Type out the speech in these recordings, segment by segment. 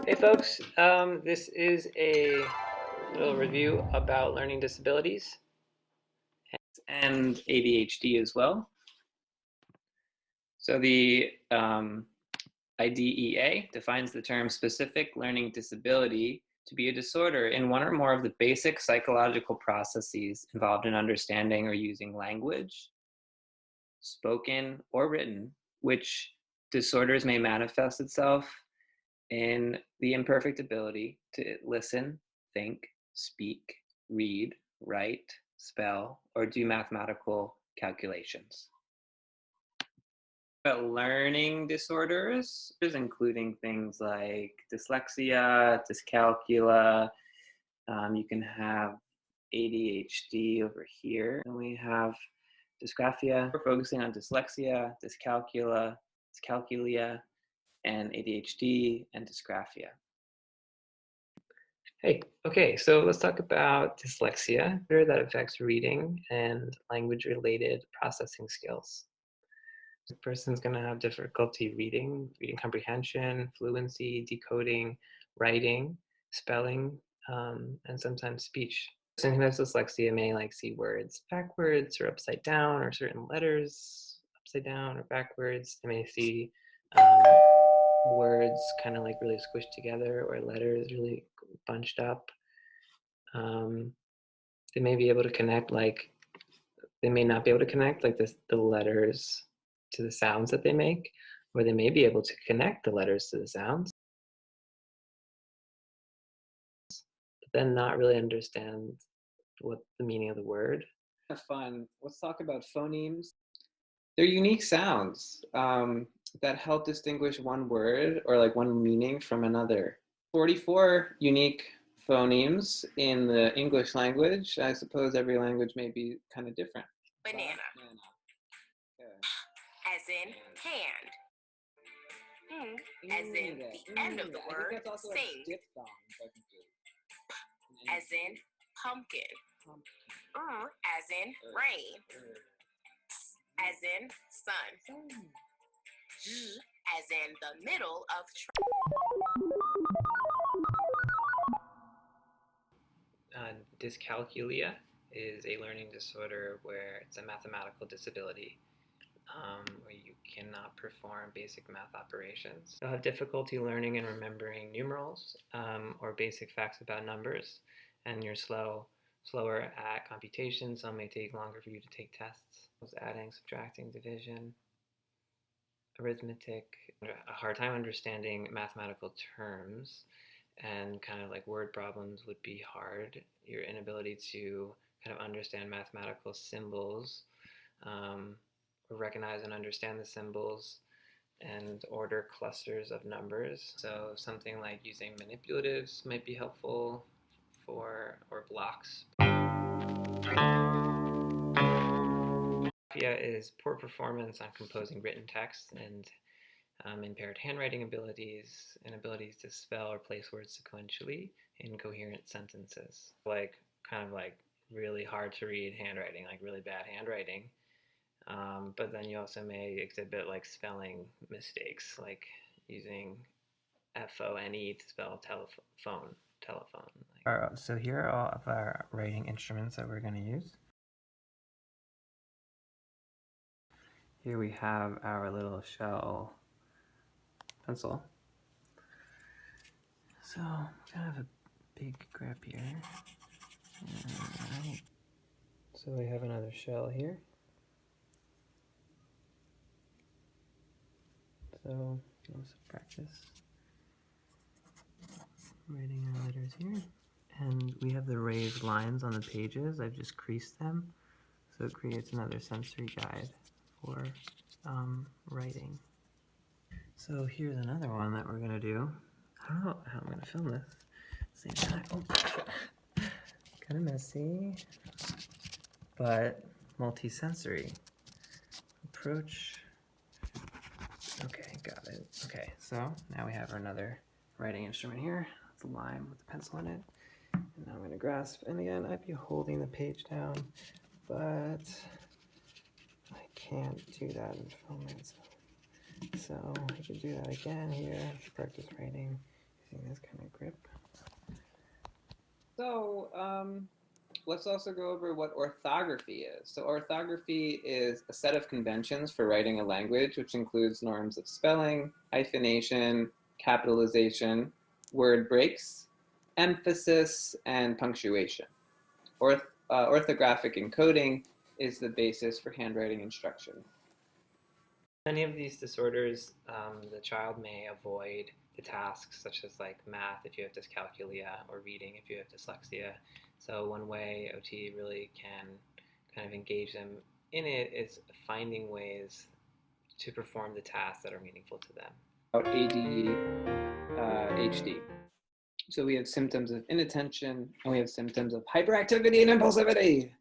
Hey folks, this is a little review about learning disabilities and ADHD as well. So the IDEA defines the term specific learning disability to be a disorder in one or more of the basic psychological processes involved in understanding or using language, spoken or written, which disorders may manifest itself in the imperfect ability to listen, think, speak, read, write, spell, or do mathematical calculations. But learning disorders, including things like dyslexia, dyscalculia, you can have ADHD over here, and we have dysgraphia. We're focusing on dyslexia, dyscalculia, and ADHD and dysgraphia. Hey, okay, so let's talk about dyslexia, that affects reading and language-related processing skills. The person's going to have difficulty reading comprehension, fluency, decoding, writing, spelling, and sometimes speech. The person who has dyslexia may see words backwards or upside down, or certain letters upside down or backwards. They may see words kind of really squished together, or letters really bunched up. They may be able to connect, they may not be able to connect the letters to the sounds that they make, or they may be able to connect the letters to the sounds, but then not really understand what the meaning of the word. Have fun. Let's talk about phonemes. They're unique sounds that help distinguish one word or one meaning from another. 44 unique phonemes in the English language. I suppose every language may be kind of different. Banana. As in hand. As in the end of the word, sing. As in pumpkin. As in rain. As in sun. As in the middle of Dyscalculia is a learning disorder where it's a mathematical disability where you cannot perform basic math operations. You'll have difficulty learning and remembering numerals or basic facts about numbers, and you're slower at computation. Some may take longer for you to take tests. Adding, subtracting, division, arithmetic, a hard time understanding mathematical terms, and kind of word problems would be hard. Your inability to kind of understand mathematical symbols, or recognize and understand the symbols, and order clusters of numbers. So something like using manipulatives might be helpful or blocks. Dysgraphia is poor performance on composing written text and impaired handwriting abilities, inabilities to spell or place words sequentially in coherent sentences. Kind of really hard to read handwriting, really bad handwriting. But then you also may exhibit spelling mistakes, like using F-O-N-E to spell telephone. So here are all of our writing instruments that we're going to use. Here we have our little shell pencil. So I'm going to have a big grab here. Alright. So we have another shell here. So let's practice writing our letters here. And we have the raised lines on the pages. I've just creased them, so it creates another sensory guide for writing. So here's another one that we're gonna do. I don't know how I'm gonna film this. Same time. Oh, kind of messy, but multi-sensory approach. Okay, got it. Okay, so now we have another writing instrument here. It's a line with the pencil in it. And now I'm going to grasp, and again, I'd be holding the page down, but I can't do that in filming. So I can do that again here to practice writing. using this kind of grip. So let's also go over what orthography is. So orthography is a set of conventions for writing a language, which includes norms of spelling, hyphenation, capitalization, word breaks, emphasis, and punctuation. Orthographic encoding is the basis for handwriting instruction. Many of these disorders, the child may avoid the tasks such as like math if you have dyscalculia or reading if you have dyslexia. So one way OT really can kind of engage them in it is finding ways to perform the tasks that are meaningful to them. ADHD. So we have symptoms of inattention and we have symptoms of hyperactivity and impulsivity.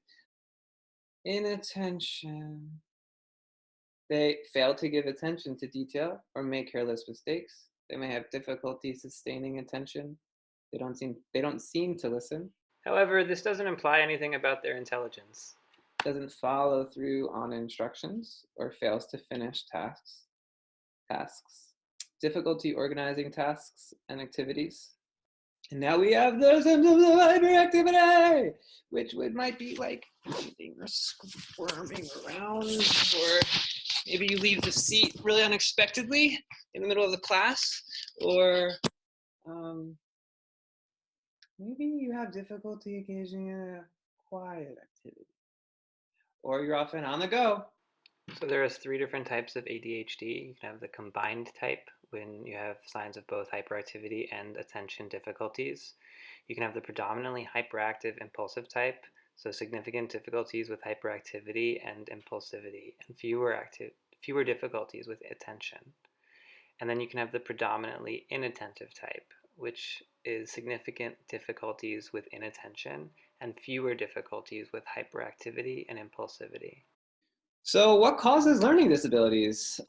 Inattention. They fail to give attention to detail or make careless mistakes. They may have difficulty sustaining attention. They don't seem to listen. However, this doesn't imply anything about their intelligence. Doesn't follow through on instructions or fails to finish tasks. Difficulty organizing tasks and activities. And now we have the symptoms of hyperactivity, which might be like breathing or squirming around, or maybe you leave the seat really unexpectedly in the middle of the class, or maybe you have difficulty engaging in a quiet activity, or you're often on the go. So there's 3 different types of ADHD. You can have the combined type when you have signs of both hyperactivity and attention difficulties. You can have the predominantly hyperactive impulsive type, so significant difficulties with hyperactivity and impulsivity, and fewer difficulties with attention. And then you can have the predominantly inattentive type, which is significant difficulties with inattention and fewer difficulties with hyperactivity and impulsivity. So what causes learning disabilities?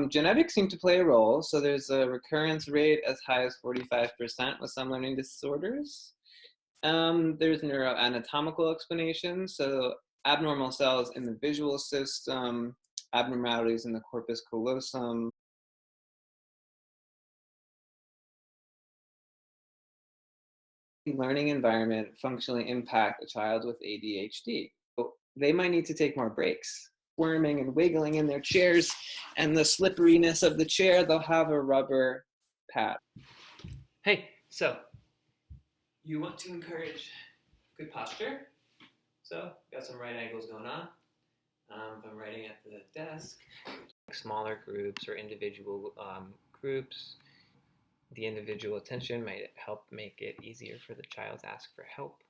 Genetics seem to play a role. So there's a recurrence rate as high as 45% with some learning disorders. There's neuroanatomical explanations. So abnormal cells in the visual system, abnormalities in the corpus callosum. Learning environment functionally impact a child with ADHD. So they might need to take more breaks. Squirming and wiggling in their chairs, and the slipperiness of the chair, they'll have a rubber pad. Hey, so you want to encourage good posture. So got some right angles going on. If I'm writing at the desk, smaller groups or individual groups, the individual attention might help make it easier for the child to ask for help.